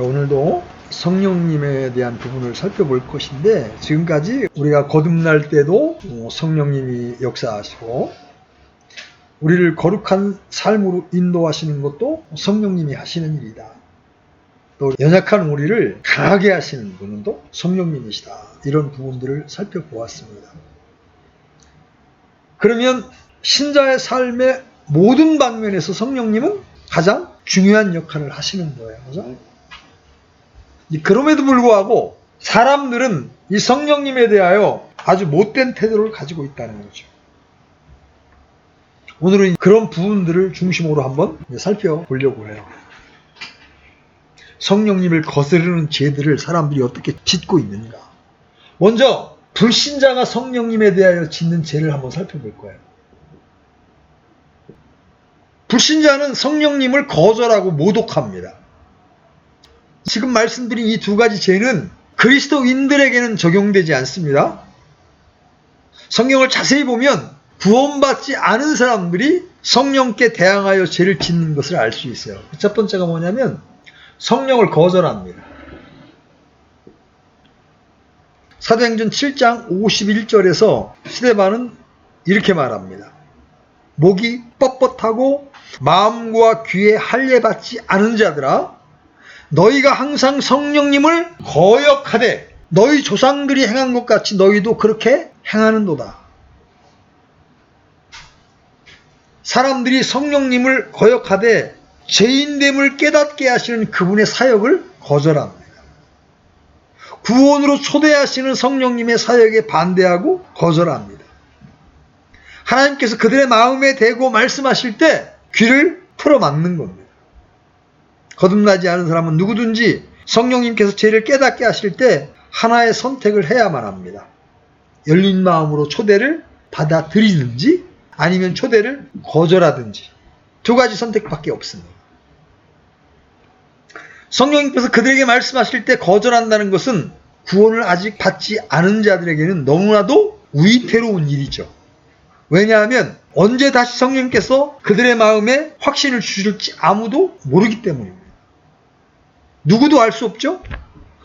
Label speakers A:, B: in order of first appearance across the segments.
A: 오늘도 성령님에 대한 부분을 살펴볼 것인데, 지금까지 우리가 거듭날 때도 성령님이 역사하시고 우리를 거룩한 삶으로 인도하시는 것도 성령님이 하시는 일이다. 또 연약한 우리를 강하게 하시는 분은 또 성령님이시다. 이런 부분들을 살펴보았습니다. 그러면 신자의 삶의 모든 방면에서 성령님은 가장 중요한 역할을 하시는 거예요. 그죠? 그럼에도 불구하고 사람들은 이 성령님에 대하여 아주 못된 태도를 가지고 있다는 거죠. 오늘은 그런 부분들을 중심으로 한번 살펴보려고 해요. 성령님을 거스르는 죄들을 사람들이 어떻게 짓고 있는가. 먼저 불신자가 성령님에 대하여 짓는 죄를 한번 살펴볼 거예요. 불신자는 성령님을 거절하고 모독합니다. 지금 말씀드린 이 두 가지 죄는 그리스도인들에게는 적용되지 않습니다. 성경을 자세히 보면 구원받지 않은 사람들이 성령께 대항하여 죄를 짓는 것을 알 수 있어요. 첫 번째가 뭐냐면 성령을 거절합니다. 사도행전 7장 51절에서 스데반은 이렇게 말합니다. 목이 뻣뻣하고 마음과 귀에 할례받지 않은 자들아, 너희가 항상 성령님을 거역하되 너희 조상들이 행한 것 같이 너희도 그렇게 행하는도다. 사람들이 성령님을 거역하되 죄인됨을 깨닫게 하시는 그분의 사역을 거절합니다. 구원으로 초대하시는 성령님의 사역에 반대하고 거절합니다. 하나님께서 그들의 마음에 대고 말씀하실 때 귀를 틀어막는 겁니다. 거듭나지 않은 사람은 누구든지 성령님께서 죄를 깨닫게 하실 때 하나의 선택을 해야만 합니다. 열린 마음으로 초대를 받아들이든지 아니면 초대를 거절하든지 두 가지 선택밖에 없습니다. 성령님께서 그들에게 말씀하실 때 거절한다는 것은 구원을 아직 받지 않은 자들에게는 너무나도 위태로운 일이죠. 왜냐하면 언제 다시 성령님께서 그들의 마음에 확신을 주실지 아무도 모르기 때문입니다. 누구도 알 수 없죠?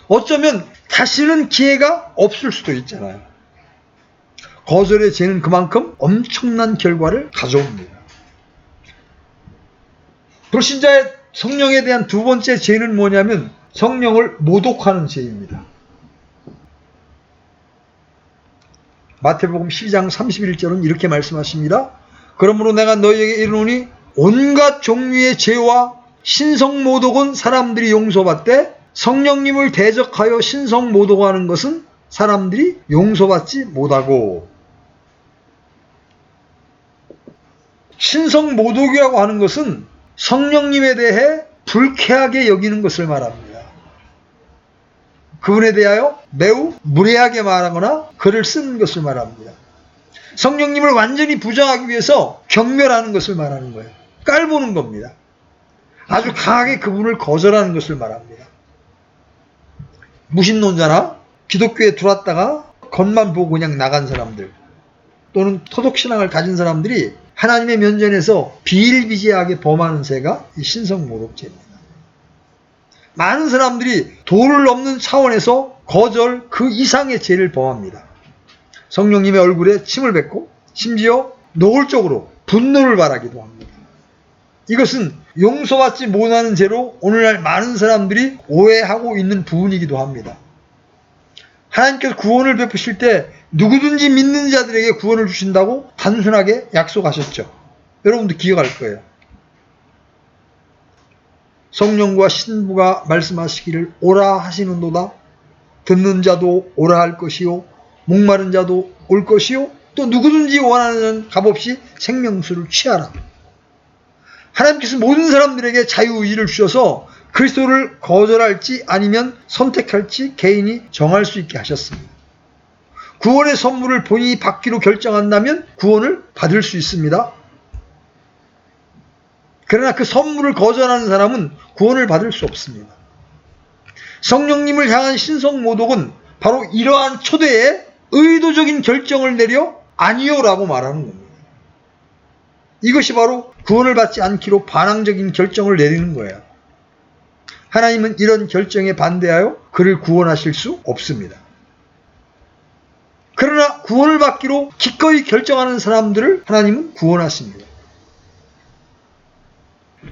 A: 어쩌면 다시는 기회가 없을 수도 있잖아요. 거절의 죄는 그만큼 엄청난 결과를 가져옵니다. 불신자의 성령에 대한 두 번째 죄는 뭐냐면 성령을 모독하는 죄입니다. 마태복음 12장 31절은 이렇게 말씀하십니다. 그러므로 내가 너희에게 이르노니 온갖 종류의 죄와 신성모독은 사람들이 용서받되 성령님을 대적하여 신성모독하는 것은 사람들이 용서받지 못하고. 신성모독이라고 하는 것은 성령님에 대해 불쾌하게 여기는 것을 말합니다. 그분에 대하여 매우 무례하게 말하거나 글을 쓰는 것을 말합니다. 성령님을 완전히 부정하기 위해서 경멸하는 것을 말하는 거예요. 깔보는 겁니다. 아주 강하게 그분을 거절하는 것을 말합니다. 무신론자나 기독교에 들어왔다가 겉만 보고 그냥 나간 사람들 또는 토독신앙을 가진 사람들이 하나님의 면전에서 비일비재하게 범하는 죄가 이 신성모독죄입니다. 많은 사람들이 도를 넘는 차원에서 거절 그 이상의 죄를 범합니다. 성령님의 얼굴에 침을 뱉고 심지어 노골적으로 분노를 바라기도 합니다. 이것은 용서받지 못하는 죄로 오늘날 많은 사람들이 오해하고 있는 부분이기도 합니다. 하나님께서 구원을 베푸실 때 누구든지 믿는 자들에게 구원을 주신다고 단순하게 약속하셨죠. 여러분도 기억할 거예요. 성령과 신부가 말씀하시기를 오라 하시는도다. 듣는 자도 오라 할 것이요 목마른 자도 올 것이요 또 누구든지 원하는 값없이 생명수를 취하라. 하나님께서 모든 사람들에게 자유의지를 주셔서 그리스도를 거절할지 아니면 선택할지 개인이 정할 수 있게 하셨습니다. 구원의 선물을 본인이 받기로 결정한다면 구원을 받을 수 있습니다. 그러나 그 선물을 거절하는 사람은 구원을 받을 수 없습니다. 성령님을 향한 신성모독은 바로 이러한 초대에 의도적인 결정을 내려 아니요라고 말하는 겁니다. 이것이 바로 구원을 받지 않기로 반항적인 결정을 내리는 거예요. 하나님은 이런 결정에 반대하여 그를 구원하실 수 없습니다. 그러나 구원을 받기로 기꺼이 결정하는 사람들을 하나님은 구원하십니다.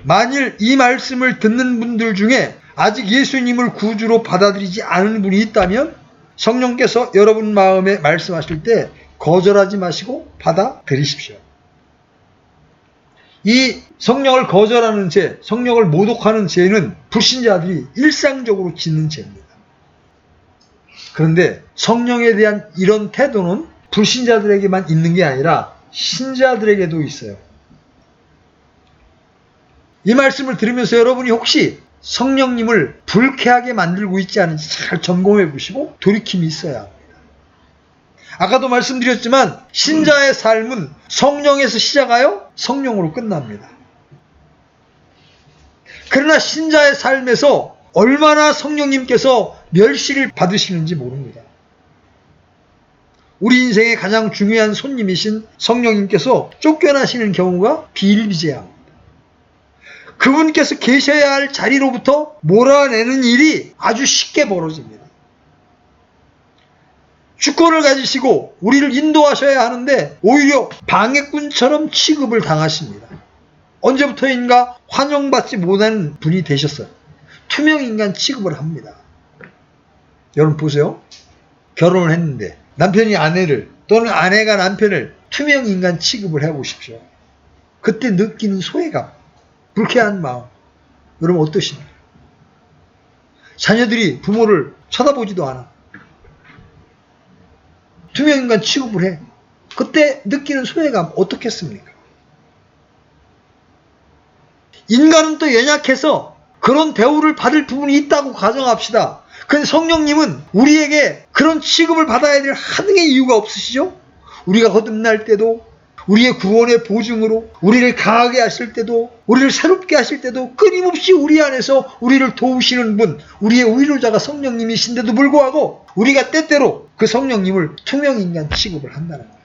A: 만일 이 말씀을 듣는 분들 중에 아직 예수님을 구주로 받아들이지 않은 분이 있다면 성령께서 여러분 마음에 말씀하실 때 거절하지 마시고 받아들이십시오. 이 성령을 거절하는 죄, 성령을 모독하는 죄는 불신자들이 일상적으로 짓는 죄입니다. 그런데 성령에 대한 이런 태도는 불신자들에게만 있는 게 아니라 신자들에게도 있어요. 이 말씀을 들으면서 여러분이 혹시 성령님을 불쾌하게 만들고 있지 않은지 잘 점검해 보시고 돌이킴이 있어야 합니다. 아까도 말씀드렸지만 신자의 삶은 성령에서 시작하여 성령으로 끝납니다. 그러나 신자의 삶에서 얼마나 성령님께서 멸시를 받으시는지 모릅니다. 우리 인생의 가장 중요한 손님이신 성령님께서 쫓겨나시는 경우가 비일비재합니다. 그분께서 계셔야 할 자리로부터 몰아내는 일이 아주 쉽게 벌어집니다. 주권을 가지시고 우리를 인도하셔야 하는데 오히려 방해꾼처럼 취급을 당하십니다. 언제부터인가 환영받지 못하는 분이 되셨어요. 투명인간 취급을 합니다. 여러분 보세요. 결혼을 했는데 남편이 아내를 또는 아내가 남편을 투명인간 취급을 해보십시오. 그때 느끼는 소외감, 불쾌한 마음, 여러분 어떠십니까? 자녀들이 부모를 쳐다보지도 않아. 투명인간 취급을 해. 그때 느끼는 소외감 어떻겠습니까? 인간은 또 연약해서 그런 대우를 받을 부분이 있다고 가정합시다. 그런데 성령님은 우리에게 그런 취급을 받아야 될 하등의 이유가 없으시죠? 우리가 거듭날 때도, 우리의 구원의 보증으로 우리를 강하게 하실 때도, 우리를 새롭게 하실 때도 끊임없이 우리 안에서 우리를 도우시는 분, 우리의 위로자가 성령님이신데도 불구하고 우리가 때때로 그 성령님을 투명인간 취급을 한다는 거예요.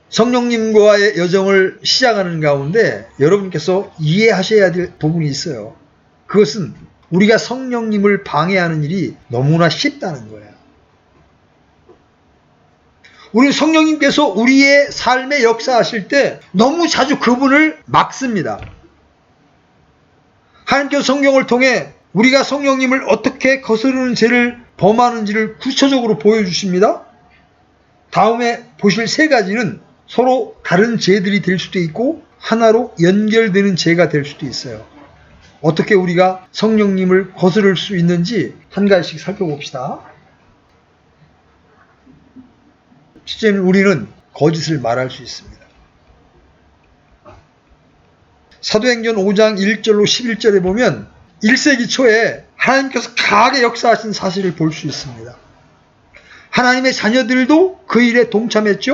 A: 성령님과의 여정을 시작하는 가운데 여러분께서 이해하셔야 될 부분이 있어요. 그것은 우리가 성령님을 방해하는 일이 너무나 쉽다는 거예요. 우리 성령님께서 우리의 삶에 역사하실 때 너무 자주 그분을 막습니다. 하나님께서 성경을 통해 우리가 성령님을 어떻게 거스르는 죄를 범하는지를 구체적으로 보여주십니다. 다음에 보실 세 가지는 서로 다른 죄들이 될 수도 있고 하나로 연결되는 죄가 될 수도 있어요. 어떻게 우리가 성령님을 거스를 수 있는지 한 가지씩 살펴봅시다. 첫째는 우리는 거짓을 말할 수 있습니다. 사도행전 5장 1절로 11절에 보면 1세기 초에 하나님께서 강하게 역사하신 사실을 볼 수 있습니다. 하나님의 자녀들도 그 일에 동참했죠.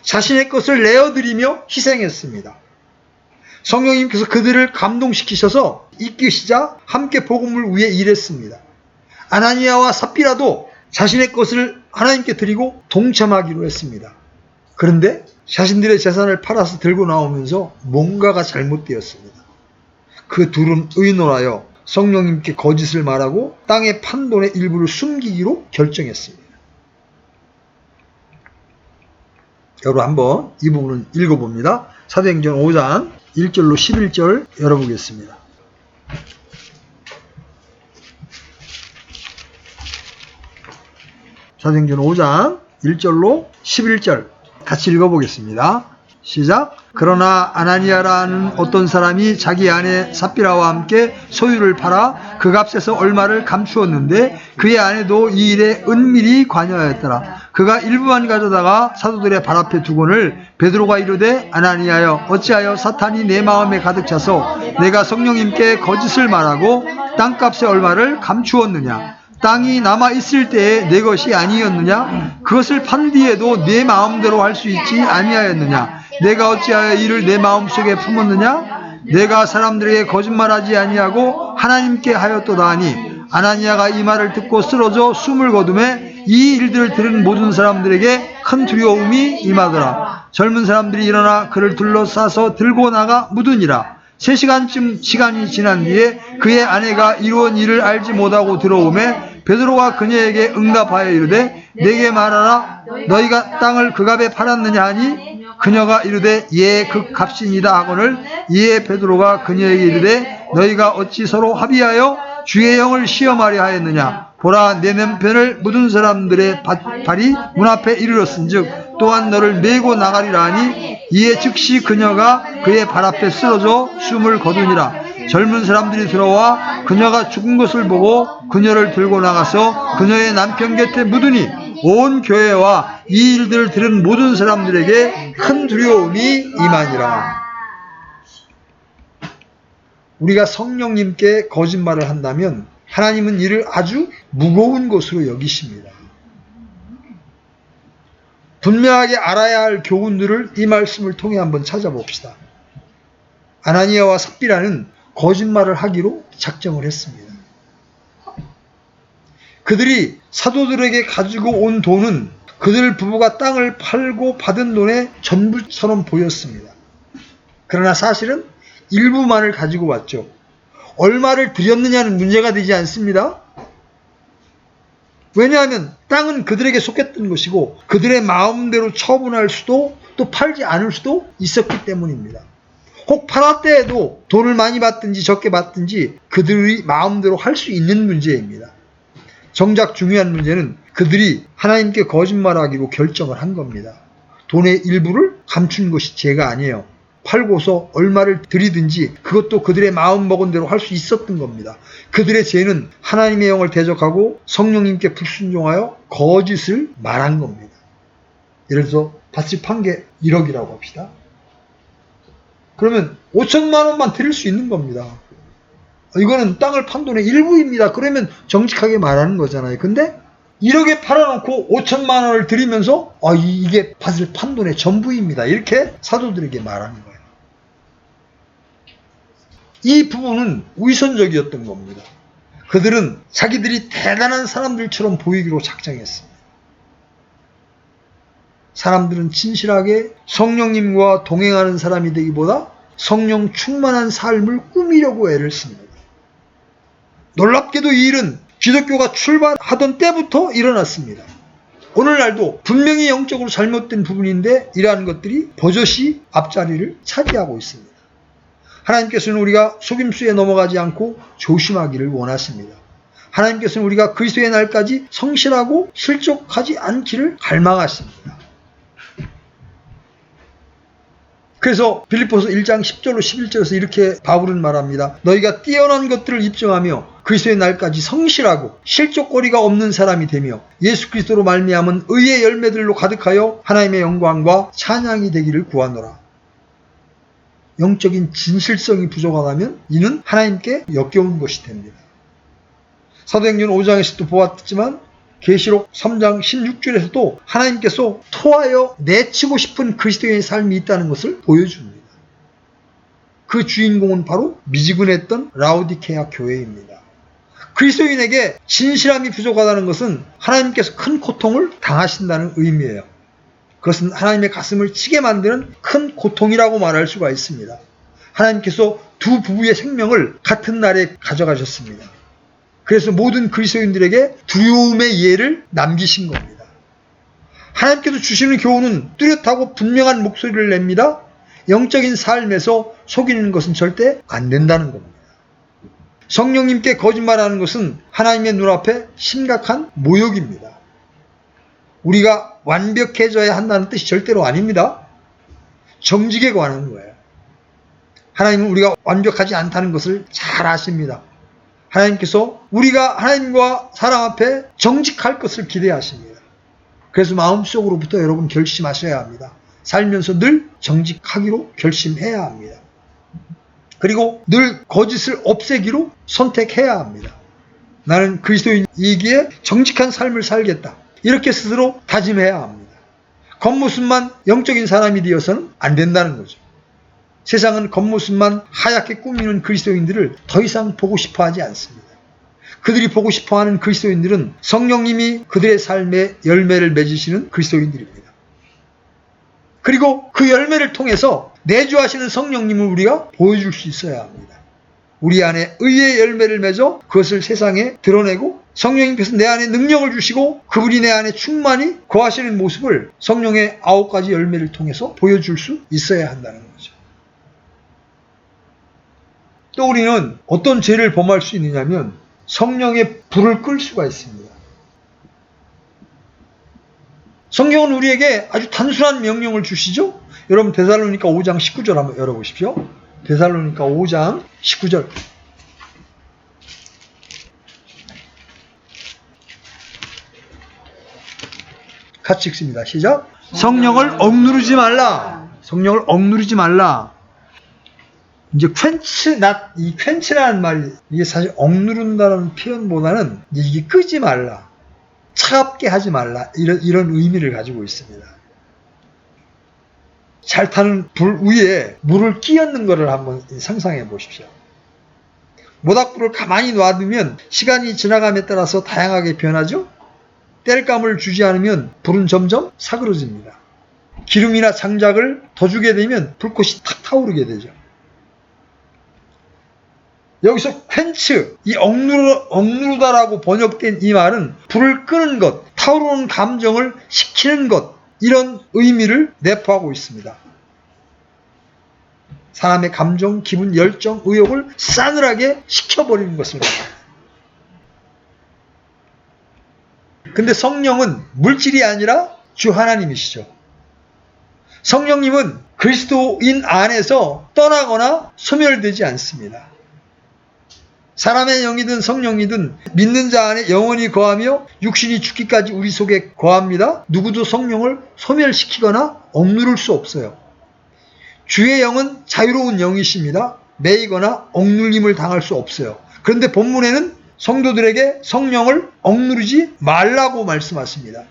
A: 자신의 것을 내어드리며 희생했습니다. 성령님께서 그들을 감동시키셔서 이끄시자 함께 복음을 위해 일했습니다. 아나니아와 삽비라도 자신의 것을 하나님께 드리고 동참하기로 했습니다. 그런데 자신들의 재산을 팔아서 들고 나오면서 뭔가가 잘못되었습니다. 그 둘은 의논하여 성령님께 거짓을 말하고 땅에 판 돈의 일부를 숨기기로 결정했습니다. 여러분 한번 이 부분을 읽어봅니다. 사도행전 5장 1절로 11절 열어보겠습니다. 사도행전 5장 1절로 11절 같이 읽어보겠습니다. 시작. 그러나 아나니아라는 어떤 사람이 자기 아내 삽비라와 함께 소유를 팔아 그 값에서 얼마를 감추었는데 그의 아내도 이 일에 은밀히 관여하였더라. 그가 일부만 가져다가 사도들의 발 앞에 두고는 베드로가 이르되 아나니아여 어찌하여 사탄이 내 마음에 가득 차서 내가 성령님께 거짓을 말하고 땅값의 얼마를 감추었느냐. 땅이 남아 있을 때에 내 것이 아니었느냐? 그것을 판 뒤에도 내 마음대로 할 수 있지 아니하였느냐? 내가 어찌하여 이를 내 마음속에 품었느냐? 내가 사람들에게 거짓말하지 아니하고 하나님께 하였도다 하니 아나니아가 이 말을 듣고 쓰러져 숨을 거두매 이 일들을 들은 모든 사람들에게 큰 두려움이 임하더라. 젊은 사람들이 일어나 그를 둘러싸서 들고 나가 묻으니라. 3시간쯤 시간이 지난 뒤에 그의 아내가 이루은 일을 알지 못하고 들어오매 베드로가 그녀에게 응답하여 이르되 내게 말하라 너희가 땅을 그 값에 팔았느냐 하니 그녀가 이르되 예 그 값이니이다 하거늘 이에 베드로가 그녀에게 이르되 너희가 어찌 서로 합의하여 주의 영을 시험하려 하였느냐 보라 내 면편을 묻은 사람들의 발이 문 앞에 이르렀은즉 또한 너를 메고 나가리라 하니 이에 즉시 그녀가 그의 발 앞에 쓰러져 숨을 거두니라. 젊은 사람들이 들어와 그녀가 죽은 것을 보고 그녀를 들고 나가서 그녀의 남편 곁에 묻으니 온 교회와 이 일들을 들은 모든 사람들에게 큰 두려움이 임하니라. 우리가 성령님께 거짓말을 한다면 하나님은 이를 아주 무거운 것으로 여기십니다. 분명하게 알아야 할 교훈들을 이 말씀을 통해 한번 찾아봅시다. 아나니아와 삽비라는 거짓말을 하기로 작정을 했습니다. 그들이 사도들에게 가지고 온 돈은 그들 부부가 땅을 팔고 받은 돈의 전부처럼 보였습니다. 그러나 사실은 일부만을 가지고 왔죠. 얼마를 드렸느냐는 문제가 되지 않습니다. 왜냐하면 땅은 그들에게 속했던 것이고 그들의 마음대로 처분할 수도 또 팔지 않을 수도 있었기 때문입니다. 혹 팔았다 해도 돈을 많이 받든지 적게 받든지 그들이 마음대로 할 수 있는 문제입니다. 정작 중요한 문제는 그들이 하나님께 거짓말하기로 결정을 한 겁니다. 돈의 일부를 감춘 것이 죄가 아니에요. 팔고서 얼마를 드리든지 그것도 그들의 마음먹은 대로 할 수 있었던 겁니다. 그들의 죄는 하나님의 영을 대적하고 성령님께 불순종하여 거짓을 말한 겁니다. 예를 들어서 밭을 판 게 1억이라고 합시다. 그러면 5천만 원만 드릴 수 있는 겁니다. 이거는 땅을 판 돈의 일부입니다. 그러면 정직하게 말하는 거잖아요. 근데 1억에 팔아놓고 5천만 원을 드리면서 이게 밭을 판 돈의 전부입니다. 이렇게 사도들에게 말하는 거예요. 이 부분은 위선적이었던 겁니다. 그들은 자기들이 대단한 사람들처럼 보이기로 작정했습니다. 사람들은 진실하게 성령님과 동행하는 사람이 되기보다 성령 충만한 삶을 꾸미려고 애를 씁니다. 놀랍게도 이 일은 기독교가 출발하던 때부터 일어났습니다. 오늘날도 분명히 영적으로 잘못된 부분인데 이러한 것들이 버젓이 앞자리를 차지하고 있습니다. 하나님께서는 우리가 속임수에 넘어가지 않고 조심하기를 원하십니다. 하나님께서는 우리가 그리스도의 날까지 성실하고 실족하지 않기를 갈망하십니다. 그래서 빌립보서 1장 10절로 11절에서 이렇게 바울은 말합니다. 너희가 뛰어난 것들을 입증하며 그리스도의 날까지 성실하고 실족거리가 없는 사람이 되며 예수 그리스도로 말미암은 의의 열매들로 가득하여 하나님의 영광과 찬양이 되기를 구하노라. 영적인 진실성이 부족하다면 이는 하나님께 역겨운 것이 됩니다. 사도행전 5장에서도 보았지만 계시록 3장 16절에서도 하나님께서 토하여 내치고 싶은 그리스도인의 삶이 있다는 것을 보여줍니다. 그 주인공은 바로 미지근했던 라오디케아 교회입니다. 그리스도인에게 진실함이 부족하다는 것은 하나님께서 큰 고통을 당하신다는 의미예요. 그것은 하나님의 가슴을 치게 만드는 큰 고통이라고 말할 수가 있습니다. 하나님께서 두 부부의 생명을 같은 날에 가져가셨습니다. 그래서 모든 그리스도인들에게 두려움의 예를 남기신 겁니다. 하나님께서 주시는 교훈은 뚜렷하고 분명한 목소리를 냅니다. 영적인 삶에서 속이는 것은 절대 안 된다는 겁니다. 성령님께 거짓말하는 것은 하나님의 눈앞에 심각한 모욕입니다. 우리가 완벽해져야 한다는 뜻이 절대로 아닙니다. 정직에 관한 거예요. 하나님은 우리가 완벽하지 않다는 것을 잘 아십니다. 하나님께서 우리가 하나님과 사람 앞에 정직할 것을 기대하십니다. 그래서 마음속으로부터 여러분 결심하셔야 합니다. 살면서 늘 정직하기로 결심해야 합니다. 그리고 늘 거짓을 없애기로 선택해야 합니다. 나는 그리스도인이기에 정직한 삶을 살겠다. 이렇게 스스로 다짐해야 합니다. 겉모습만 영적인 사람이 되어서는 안 된다는 거죠. 세상은 겉모습만 하얗게 꾸미는 그리스도인들을 더 이상 보고 싶어 하지 않습니다. 그들이 보고 싶어 하는 그리스도인들은 성령님이 그들의 삶에 열매를 맺으시는 그리스도인들입니다. 그리고 그 열매를 통해서 내주하시는 성령님을 우리가 보여줄 수 있어야 합니다. 우리 안에 의의 열매를 맺어 그것을 세상에 드러내고 성령님께서 내 안에 능력을 주시고 그분이 내 안에 충만히 거하시는 모습을 성령의 9가지 열매를 통해서 보여줄 수 있어야 한다는 거죠. 또 우리는 어떤 죄를 범할 수 있느냐면 성령의 불을 끌 수가 있습니다. 성경은 우리에게 아주 단순한 명령을 주시죠. 여러분 데살로니가 5장 19절 한번 열어보십시오. 데살로니가 5장 19절. 같이 읽습니다. 시작. 성령을 억누르지 말라. 성령을 억누르지 말라. 이제 이 퀸치라는 말이 이게 사실 억누른다는 표현보다는 이게 끄지 말라. 차갑게 하지 말라. 이런 의미를 가지고 있습니다. 잘 타는 불 위에 물을 끼얹는 것을 한번 상상해 보십시오. 모닥불을 가만히 놔두면 시간이 지나감에 따라서 다양하게 변하죠. 땔감을 주지 않으면 불은 점점 사그러집니다. 기름이나 장작을 더 주게 되면 불꽃이 탁 타오르게 되죠. 여기서 퀸츠, 이 억누르다라고 번역된 이 말은 불을 끄는 것, 타오르는 감정을 식히는 것, 이런 의미를 내포하고 있습니다. 사람의 감정, 기분, 열정, 의욕을 싸늘하게 식혀버리는 것입니다. 근데 성령은 물질이 아니라 주 하나님이시죠. 성령님은 그리스도인 안에서 떠나거나 소멸되지 않습니다. 사람의 영이든 성령이든 믿는 자 안에 영원히 거하며 육신이 죽기까지 우리 속에 거합니다. 누구도 성령을 소멸시키거나 억누를 수 없어요. 주의 영은 자유로운 영이십니다. 매이거나 억눌림을 당할 수 없어요. 그런데 본문에는 성도들에게 성령을 억누르지 말라고 말씀하십니다.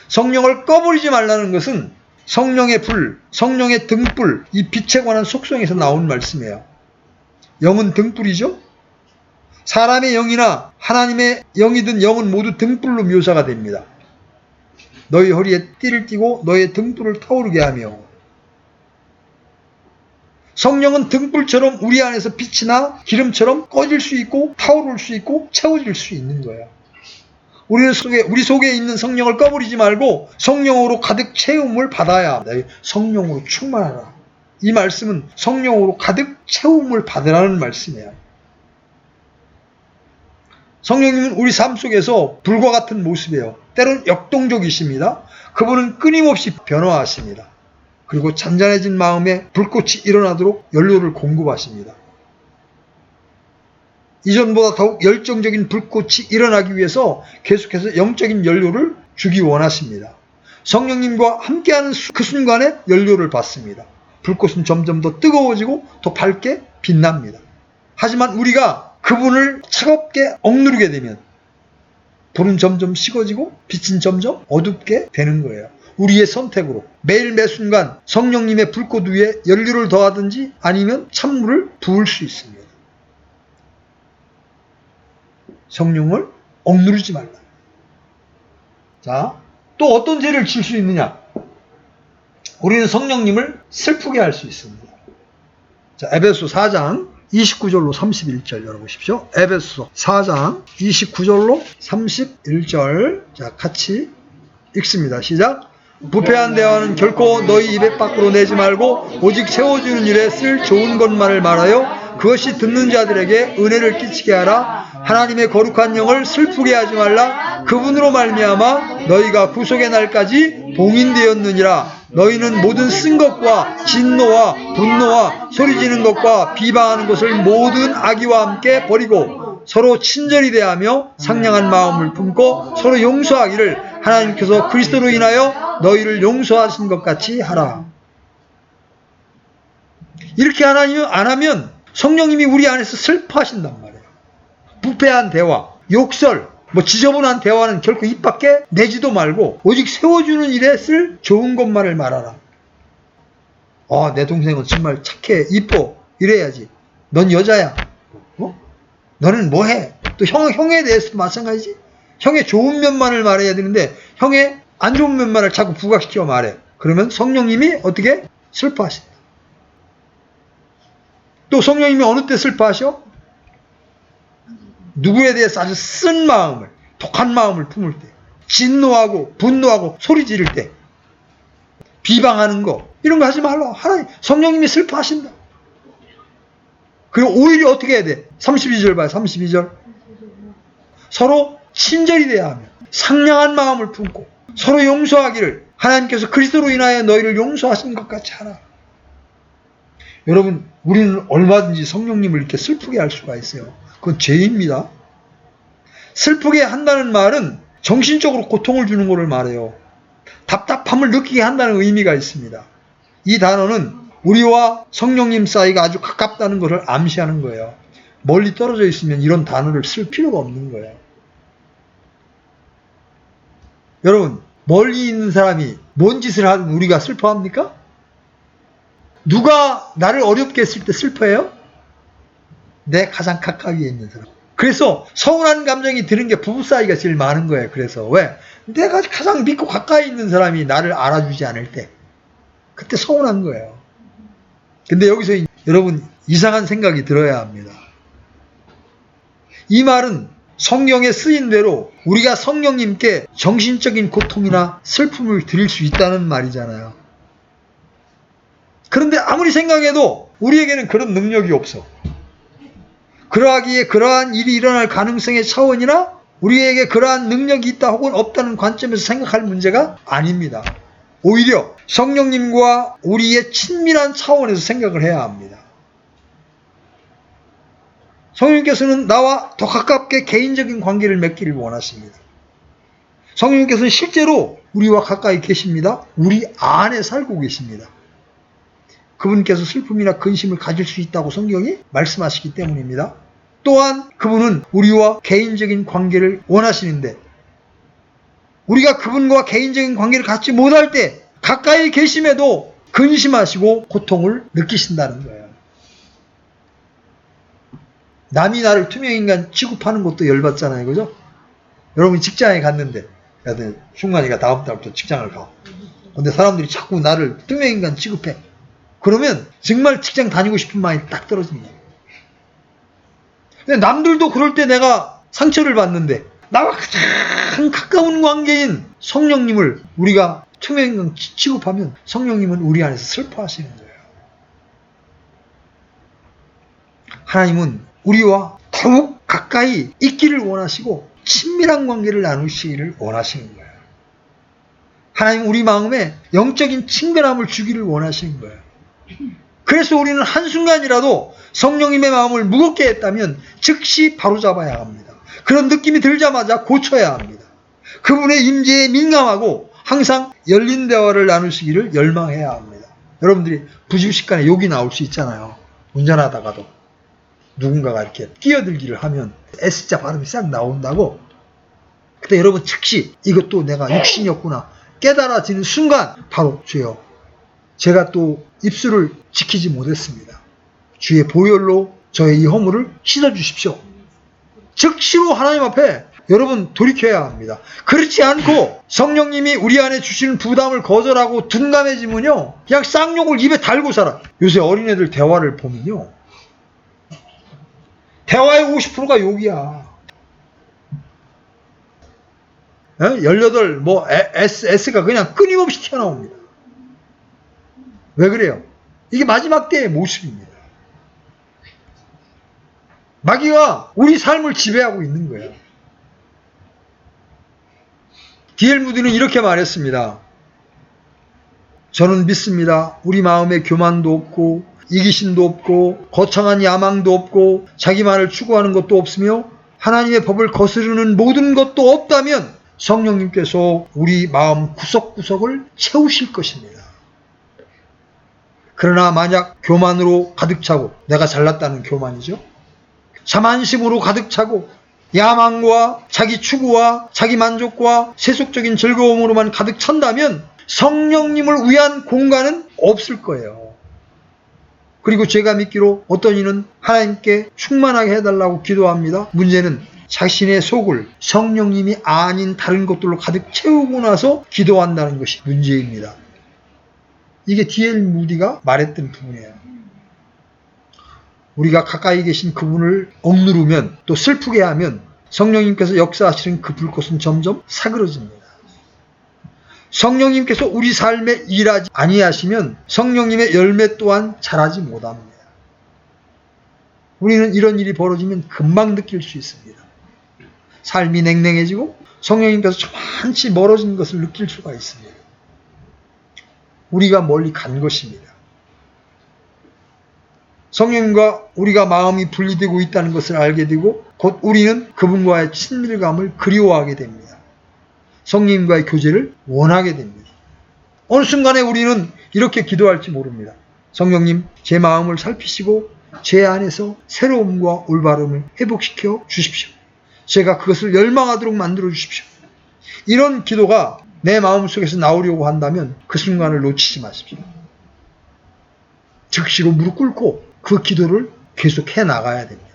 A: 성령을 꺼버리지 말라는 것은 성령의 불, 성령의 등불, 이 빛에 관한 속성에서 나온 말씀이에요. 영은 등불이죠. 사람의 영이나 하나님의 영이든 영은 모두 등불로 묘사가 됩니다. 너희 허리에 띠를 띠고 너의 등불을 타오르게 하며, 성령은 등불처럼 우리 안에서 빛이나 기름처럼 꺼질 수 있고 타오를 수 있고 채워질 수 있는 거예요. 우리 속에 있는 성령을 꺼버리지 말고 성령으로 가득 채움을 받아야 합니다. 성령으로 충만하라. 이 말씀은 성령으로 가득 채움을 받으라는 말씀이에요. 성령님은 우리 삶 속에서 불과 같은 모습이에요. 때론 역동적이십니다. 그분은 끊임없이 변화하십니다. 그리고 잔잔해진 마음에 불꽃이 일어나도록 연료를 공급하십니다. 이전보다 더욱 열정적인 불꽃이 일어나기 위해서 계속해서 영적인 연료를 주기 원하십니다. 성령님과 함께하는 그 순간에 연료를 받습니다. 불꽃은 점점 더 뜨거워지고 더 밝게 빛납니다. 하지만 우리가 그분을 차갑게 억누르게 되면 불은 점점 식어지고 빛은 점점 어둡게 되는 거예요. 우리의 선택으로 매일 매순간 성령님의 불꽃 위에 연료를 더하든지 아니면 찬물을 부을 수 있습니다. 성령을 억누르지 말라. 자, 또 어떤 죄를 질 수 있느냐? 우리는 성령님을 슬프게 할 수 있습니다. 자, 에베소 4장 29절로 31절 열어보십시오. 에베소 4장 29절로 31절. 자, 같이 읽습니다. 시작. 부패한 대화는 결코 너희 입에 밖으로 내지 말고 오직 채워주는 일에 쓸 좋은 것만을 말하여 그것이 듣는 자들에게 은혜를 끼치게 하라. 하나님의 거룩한 영을 슬프게 하지 말라. 그분으로 말미암아 너희가 구속의 날까지 봉인되었느니라. 너희는 모든 쓴 것과 진노와 분노와 소리지는 것과 비방하는 것을 모든 악의와 함께 버리고 서로 친절히 대하며 상냥한 마음을 품고 서로 용서하기를 하나님께서 그리스도로 인하여 너희를 용서하신 것 같이 하라. 이렇게 하나님 안 하면 성령님이 우리 안에서 슬퍼하신단 말이에요. 부패한 대화, 욕설, 지저분한 대화는 결코 입 밖에 내지도 말고 오직 세워주는 일에 쓸 좋은 것만을 말하라. 내 동생은 정말 착해, 이뻐, 이래야지. 넌 여자야. 너는 뭐해? 또 형에 대해서도 마찬가지지. 형의 좋은 면만을 말해야 되는데 형의 안 좋은 면만을 자꾸 부각시켜 말해. 그러면 성령님이 어떻게? 슬퍼하신다. 또 성령님이 어느 때 슬퍼하셔? 누구에 대해서 아주 쓴 마음을, 독한 마음을 품을 때, 진노하고 분노하고 소리 지를 때, 비방하는 거 이런 거 하지 말라. 하나님 성령님이 슬퍼하신다. 그리고 오히려 어떻게 해야 돼? 32절 봐요. 32절. 서로 친절히 대하며 상냥한 마음을 품고 서로 용서하기를 하나님께서 그리스도로 인하여 너희를 용서하신 것 같이 하라. 여러분, 우리는 얼마든지 성령님을 이렇게 슬프게 할 수가 있어요. 그건 죄입니다. 슬프게 한다는 말은 정신적으로 고통을 주는 것을 말해요. 답답함을 느끼게 한다는 의미가 있습니다. 이 단어는 우리와 성령님 사이가 아주 가깝다는 것을 암시하는 거예요. 멀리 떨어져 있으면 이런 단어를 쓸 필요가 없는 거예요. 여러분, 멀리 있는 사람이 뭔 짓을 하든 우리가 슬퍼합니까? 누가 나를 어렵게 했을 때 슬퍼해요? 내 가장 가까이에 있는 사람. 그래서 서운한 감정이 드는 게 부부 사이가 제일 많은 거예요. 그래서 왜? 내가 가장 믿고 가까이 있는 사람이 나를 알아주지 않을 때 그때 서운한 거예요. 근데 여기서 여러분 이상한 생각이 들어야 합니다. 이 말은 성경에 쓰인 대로 우리가 성령님께 정신적인 고통이나 슬픔을 드릴 수 있다는 말이잖아요. 그런데 아무리 생각해도 우리에게는 그런 능력이 없어. 그러하기에 그러한 일이 일어날 가능성의 차원이나 우리에게 그러한 능력이 있다 혹은 없다는 관점에서 생각할 문제가 아닙니다. 오히려 성령님과 우리의 친밀한 차원에서 생각을 해야 합니다. 성령님께서는 나와 더 가깝게 개인적인 관계를 맺기를 원하십니다. 성령님께서는 실제로 우리와 가까이 계십니다. 우리 안에 살고 계십니다. 그분께서 슬픔이나 근심을 가질 수 있다고 성경이 말씀하시기 때문입니다. 또한 그분은 우리와 개인적인 관계를 원하시는데 우리가 그분과 개인적인 관계를 갖지 못할 때 가까이 계심에도 근심하시고 고통을 느끼신다는 거예요. 남이 나를 투명인간 취급하는 것도 열받잖아요. 그죠? 여러분이 직장에 갔는데 흉만이가 다음 달부터 직장을 가. 근데 사람들이 자꾸 나를 투명인간 취급해. 그러면 정말 직장 다니고 싶은 마음이 딱 떨어집니다. 근데 남들도 그럴 때 내가 상처를 받는데 나와 가장 가까운 관계인 성령님을 우리가 투명인간 취급하면 성령님은 우리 안에서 슬퍼하시는 거예요. 하나님은 우리와 더욱 가까이 있기를 원하시고 친밀한 관계를 나누시기를 원하시는 거예요. 하나님 우리 마음에 영적인 친근함을 주기를 원하시는 거예요. 그래서 우리는 한순간이라도 성령님의 마음을 무겁게 했다면 즉시 바로잡아야 합니다. 그런 느낌이 들자마자 고쳐야 합니다. 그분의 임재에 민감하고 항상 열린 대화를 나누시기를 열망해야 합니다. 여러분들이 부지식간에 욕이 나올 수 있잖아요. 운전하다가도 누군가가 이렇게 끼어들기를 하면 S자 발음이 싹 나온다고. 그때 여러분 즉시 이것도 내가 육신이었구나 깨달아지는 순간 바로 주여 제가 또 입술을 지키지 못했습니다. 주의 보혈로 저의 이 허물을 씻어주십시오. 즉시로 하나님 앞에 여러분 돌이켜야 합니다. 그렇지 않고 성령님이 우리 안에 주시는 부담을 거절하고 둔감해지면요 그냥 쌍욕을 입에 달고 살아. 요새 어린애들 대화를 보면요 대화의 50%가 욕이야. 18 S가 그냥 끊임없이 튀어나옵니다. 왜 그래요? 이게 마지막 때의 모습입니다. 마귀가 우리 삶을 지배하고 있는 거예요. D.L. 무디는 이렇게 말했습니다. 저는 믿습니다. 우리 마음에 교만도 없고 이기심도 없고 거창한 야망도 없고 자기만을 추구하는 것도 없으며 하나님의 법을 거스르는 모든 것도 없다면 성령님께서 우리 마음 구석구석을 채우실 것입니다. 그러나 만약 교만으로 가득 차고 내가 잘났다는 교만이죠. 자만심으로 가득 차고 야망과 자기 추구와 자기 만족과 세속적인 즐거움으로만 가득 찬다면 성령님을 위한 공간은 없을 거예요. 그리고 제가 믿기로 어떤 이는 하나님께 충만하게 해달라고 기도합니다. 문제는 자신의 속을 성령님이 아닌 다른 것들로 가득 채우고 나서 기도한다는 것이 문제입니다. 이게 D.L. 무디가 말했던 부분이에요. 우리가 가까이 계신 그분을 억누르면 또 슬프게 하면 성령님께서 역사하시는 그 불꽃은 점점 사그러집니다. 성령님께서 우리 삶에 일하지 아니하시면 성령님의 열매 또한 자라지 못합니다. 우리는 이런 일이 벌어지면 금방 느낄 수 있습니다. 삶이 냉랭해지고 성령님께서 저만치 멀어진 것을 느낄 수가 있습니다. 우리가 멀리 간 것입니다. 성령님과 우리가 마음이 분리되고 있다는 것을 알게 되고 곧 우리는 그분과의 친밀감을 그리워하게 됩니다. 성령님과의 교제를 원하게 됩니다. 어느 순간에 우리는 이렇게 기도할지 모릅니다. 성령님, 제 마음을 살피시고 제 안에서 새로움과 올바름을 회복시켜 주십시오. 제가 그것을 열망하도록 만들어 주십시오. 이런 기도가 내 마음속에서 나오려고 한다면 그 순간을 놓치지 마십시오. 즉시로 무릎 꿇고 그 기도를 계속해 나가야 됩니다.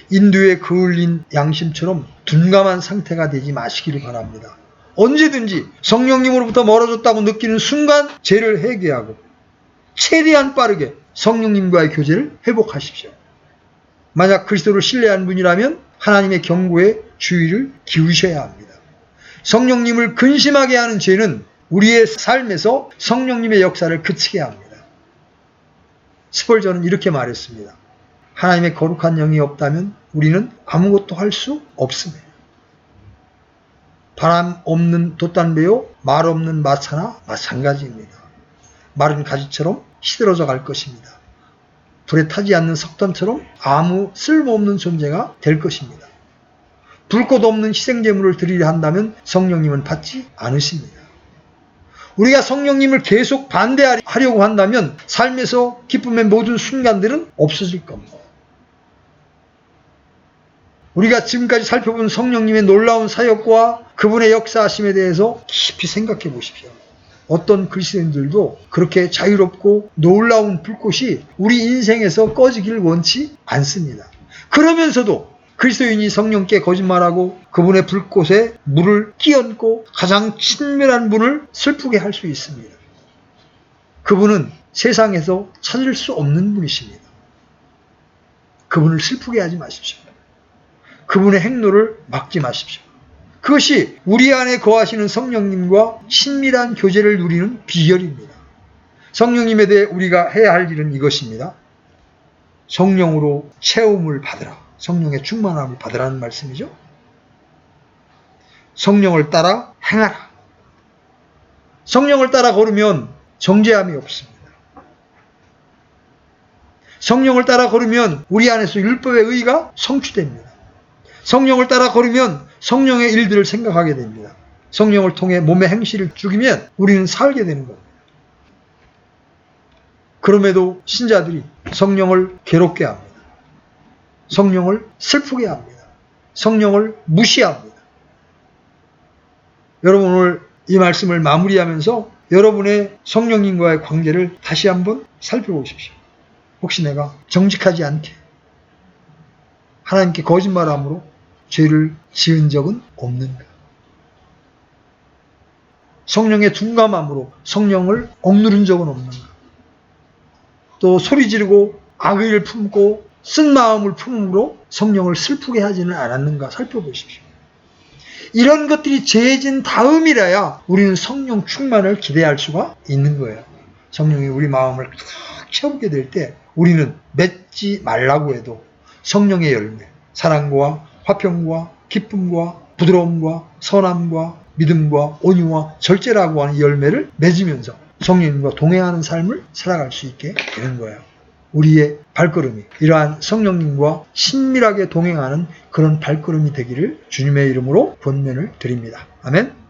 A: 인도에 그을린 양심처럼 둔감한 상태가 되지 마시기를 바랍니다. 언제든지 성령님으로부터 멀어졌다고 느끼는 순간 죄를 회개하고 최대한 빠르게 성령님과의 교제를 회복하십시오. 만약 그리스도를 신뢰한 분이라면 하나님의 경고에 주의를 기울이셔야 합니다. 성령님을 근심하게 하는 죄는 우리의 삶에서 성령님의 역사를 그치게 합니다. 스펄전은 이렇게 말했습니다. 하나님의 거룩한 영이 없다면 우리는 아무것도 할 수 없습니다. 바람 없는 돛단배요 말 없는 마차나 마찬가지입니다. 마른 가지처럼 시들어져 갈 것입니다. 불에 타지 않는 석탄처럼 아무 쓸모없는 존재가 될 것입니다. 불꽃 없는 희생제물을 드리려 한다면 성령님은 받지 않으십니다. 우리가 성령님을 계속 반대하려고 한다면 삶에서 기쁨의 모든 순간들은 없어질 겁니다. 우리가 지금까지 살펴본 성령님의 놀라운 사역과 그분의 역사하심에 대해서 깊이 생각해 보십시오. 어떤 그리스도인들도 그렇게 자유롭고 놀라운 불꽃이 우리 인생에서 꺼지길 원치 않습니다. 그러면서도 그리스도인이 성령께 거짓말하고 그분의 불꽃에 물을 끼얹고 가장 친밀한 분을 슬프게 할 수 있습니다. 그분은 세상에서 찾을 수 없는 분이십니다. 그분을 슬프게 하지 마십시오. 그분의 행로를 막지 마십시오. 그것이 우리 안에 거하시는 성령님과 친밀한 교제를 누리는 비결입니다. 성령님에 대해 우리가 해야 할 일은 이것입니다. 성령으로 채움을 받으라. 성령의 충만함을 받으라는 말씀이죠. 성령을 따라 행하라. 성령을 따라 걸으면 정죄함이 없습니다. 성령을 따라 걸으면 우리 안에서 율법의 의가 성취됩니다. 성령을 따라 걸으면 성령의 일들을 생각하게 됩니다. 성령을 통해 몸의 행실을 죽이면 우리는 살게 되는 겁니다. 그럼에도 신자들이 성령을 괴롭게 합니다. 성령을 슬프게 합니다. 성령을 무시합니다. 여러분 오늘 이 말씀을 마무리하면서 여러분의 성령님과의 관계를 다시 한번 살펴보십시오. 혹시 내가 정직하지 않게 하나님께 거짓말함으로 죄를 지은 적은 없는가? 성령의 둔감함으로 성령을 억누른 적은 없는가? 또 소리 지르고 악의를 품고 쓴 마음을 품음으로 성령을 슬프게 하지는 않았는가 살펴보십시오. 이런 것들이 죄진 다음이라야 우리는 성령 충만을 기대할 수가 있는 거예요. 성령이 우리 마음을 탁 채우게 될 때 우리는 맺지 말라고 해도 성령의 열매, 사랑과 화평과 기쁨과 부드러움과 선함과 믿음과 온유와 절제라고 하는 이 열매를 맺으면서 성령님과 동행하는 삶을 살아갈 수 있게 되는 거예요. 우리의 발걸음이 이러한 성령님과 친밀하게 동행하는 그런 발걸음이 되기를 주님의 이름으로 권면을 드립니다. 아멘.